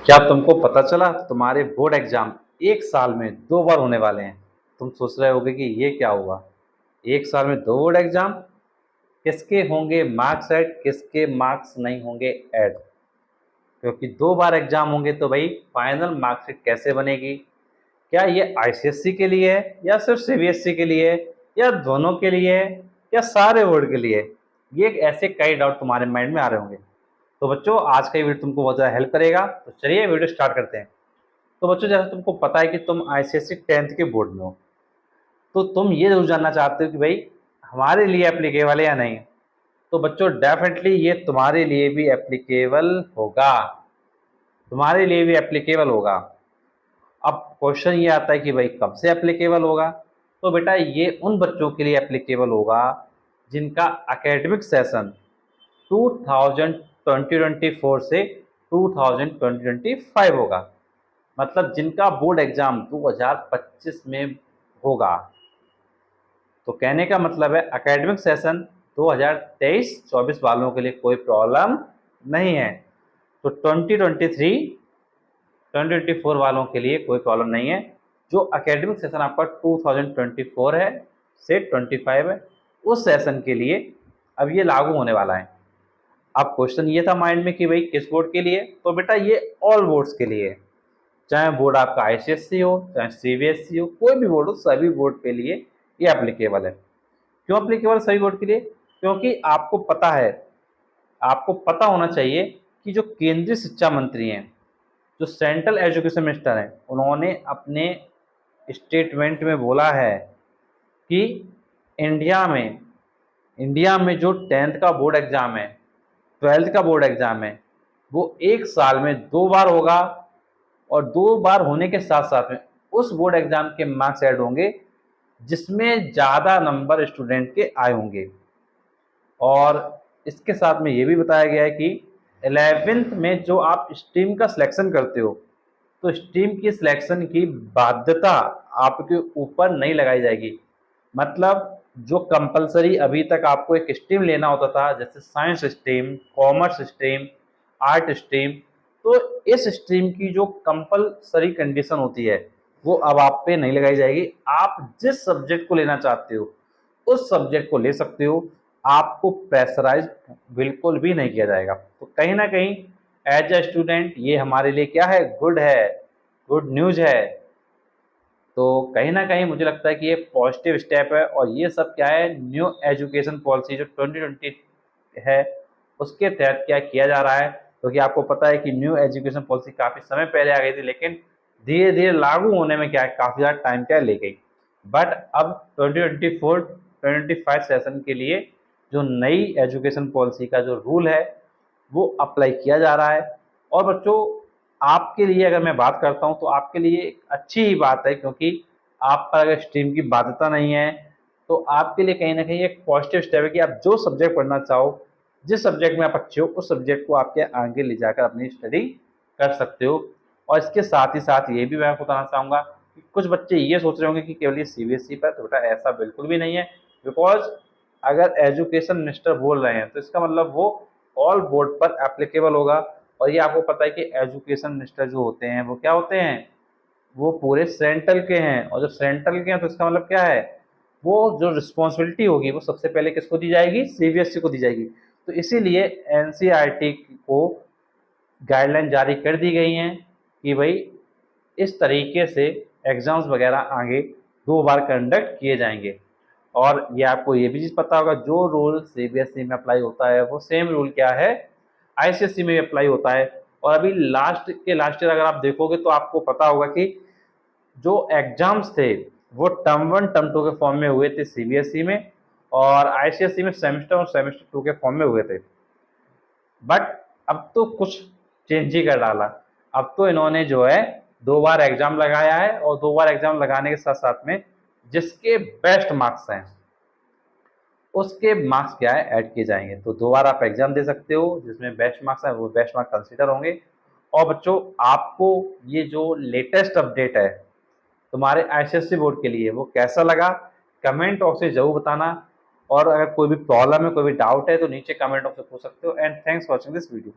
क्या तुमको पता चला तुम्हारे बोर्ड एग्जाम एक साल में 2 बार होने वाले हैं। तुम सोच रहे होगे कि ये क्या हुआ, एक साल में 2 बोर्ड एग्जाम, किसके होंगे मार्क्स ऐड, किसके मार्क्स नहीं होंगे ऐड। क्योंकि 2 बार एग्जाम होंगे तो भाई फाइनल मार्कशीट कैसे बनेगी। क्या ये आईसीएससी के लिए है या सिर्फ सीबीएसई के लिए है या दोनों के लिए है या सारे बोर्ड के लिए। ये ऐसे कई डाउट तुम्हारे माइंड में आ रहे होंगे। तो बच्चों आज का ये वीडियो तुमको बहुत ज़्यादा हेल्प करेगा, तो चलिए वीडियो स्टार्ट करते हैं। तो बच्चों जैसे तुमको पता है कि तुम आईसीएसई 10th के बोर्ड में हो, तो तुम ये जरूर जानना चाहते हो कि भाई हमारे लिए एप्लीकेबल है या नहीं। तो बच्चों डेफिनेटली ये तुम्हारे लिए भी एप्लीकेबल होगा, तुम्हारे लिए भी एप्लीकेबल होगा। अब क्वेश्चन ये आता है कि भाई कब से एप्लीकेबल होगा। तो बेटा ये उन बच्चों के लिए एप्लीकेबल होगा जिनका एकेडमिक सेशन 2024 से 2025 होगा, मतलब जिनका बोर्ड एग्जाम 2025 में होगा। तो कहने का मतलब है एकेडमिक सेशन 2023-24 वालों के लिए कोई प्रॉब्लम नहीं है। तो 2023-2024 वालों के लिए कोई प्रॉब्लम नहीं है। जो एकेडमिक सेशन आपका 2024 है से 25 है, उस सेशन के लिए अब ये लागू होने वाला है। अब क्वेश्चन ये था माइंड में कि भाई किस बोर्ड के लिए। तो बेटा ये ऑल बोर्ड्स के लिए है, चाहे बोर्ड आपका आईसीएससी हो चाहे सीबीएसई हो, कोई भी बोर्ड हो, सभी बोर्ड के लिए ये एप्लीकेबल है। क्यों एप्लीकेबल सभी बोर्ड के लिए? क्योंकि आपको पता है, आपको पता होना चाहिए कि जो केंद्रीय शिक्षा मंत्री हैं, जो सेंट्रल एजुकेशन मिनिस्टर हैं, उन्होंने अपने स्टेटमेंट में बोला है कि इंडिया में जो 10th का बोर्ड एग्जाम है, 12th का बोर्ड एग्जाम है, वो एक साल में 2 बार होगा। और 2 बार होने के साथ साथ में उस बोर्ड एग्जाम के मार्क्स ऐड होंगे जिसमें ज़्यादा नंबर स्टूडेंट के आए होंगे। और इसके साथ में ये भी बताया गया है कि 11th में जो आप स्ट्रीम का सिलेक्शन करते हो, तो स्ट्रीम की सिलेक्शन की बाध्यता आपके ऊपर नहीं लगाई जाएगी। मतलब जो कंपलसरी अभी तक आपको एक स्ट्रीम लेना होता था, जैसे science stream, commerce stream, art stream, तो इस स्ट्रीम की जो कंपलसरी कंडीशन होती है वो अब आप पे नहीं लगाई जाएगी। आप जिस सब्जेक्ट को लेना चाहते हो उस सब्जेक्ट को ले सकते हो, आपको प्रेशराइज बिल्कुल भी नहीं किया जाएगा। तो कहीं ना कहीं एज ए स्टूडेंट ये हमारे लिए क्या है, गुड है, गुड न्यूज है। तो कहीं ना कहीं मुझे लगता है कि ये पॉजिटिव स्टेप है। और ये सब क्या है, न्यू एजुकेशन पॉलिसी जो 2020 है उसके तहत क्या किया जा रहा है। क्योंकि आपको पता है कि न्यू एजुकेशन पॉलिसी काफ़ी समय पहले आ गई थी, लेकिन धीरे धीरे लागू होने में क्या है काफ़ी ज़्यादा टाइम क्या ले गई। बट अब 2024-2025 सेशन के लिए जो नई एजुकेशन पॉलिसी का जो रूल है वो अप्लाई किया जा रहा है। और बच्चों आपके लिए अगर मैं बात करता हूं तो आपके लिए एक अच्छी ही बात है, क्योंकि आप पर अगर स्ट्रीम की बाध्यता नहीं है तो आपके लिए कहीं ना कहीं एक पॉजिटिव स्टेप है कि आप जो सब्जेक्ट पढ़ना चाहो, जिस सब्जेक्ट में आप अच्छे हो, उस सब्जेक्ट को आपके आगे ले जाकर अपनी स्टडी कर सकते हो। और इसके साथ ही साथ ये भी मैं आपको बताना चाहूँगा कि कुछ बच्चे ये सोच रहे होंगे कि केवल ये सीबीएसई पर, तो बेटा ऐसा बिल्कुल भी नहीं है। बिकॉज अगर एजुकेशन मिनिस्टर बोल रहे हैं तो इसका मतलब वो ऑल बोर्ड पर एप्लीकेबल होगा। और ये आपको पता है कि एजुकेशन मिनिस्टर जो होते हैं वो क्या होते हैं, वो पूरे सेंट्रल के हैं। और जब सेंट्रल के हैं तो इसका मतलब क्या है, वो जो रिस्पॉन्सिबिलिटी होगी वो सबसे पहले किसको दी जाएगी, सीबीएसई को दी जाएगी। तो इसीलिए एनसीईआरटी को गाइडलाइन जारी कर दी गई हैं कि भाई इस तरीके से एग्ज़ाम्स वगैरह आगे 2 बार कंडक्ट किए जाएंगे। और ये आपको ये भी चीज़ पता होगा, जो रूल सीबीएसई में अप्लाई होता है वो सेम रूल क्या है आईसीएसई में भी अप्लाई होता है। और अभी लास्ट ईयर अगर आप देखोगे तो आपको पता होगा कि जो एग्जाम्स थे वो टर्म 1 टर्म 2 के फॉर्म में हुए थे सीबीएसई में, और आईसीएसई में सेमेस्टर और सेमेस्टर 2 के फॉर्म में हुए थे। बट अब तो कुछ चेंज ही कर डाला। अब तो इन्होंने जो है 2 बार एग्जाम लगाया है, और 2 बार एग्जाम लगाने के साथ साथ में जिसके बेस्ट मार्क्स हैं उसके मार्क्स क्या है ऐड किए जाएंगे। तो 2 बार आप एग्जाम दे सकते हो, जिसमें बेस्ट मार्क्स है वो बेस्ट मार्क्स कंसिडर होंगे। और बच्चों आपको ये जो लेटेस्ट अपडेट है तुम्हारे आईसीएसई बोर्ड के लिए वो कैसा लगा, कमेंट बॉक्स में जरूर बताना। और अगर कोई भी प्रॉब्लम है, कोई भी डाउट है तो नीचे कमेंट बॉक्स में पूछ सकते हो। And thanks for watching this video.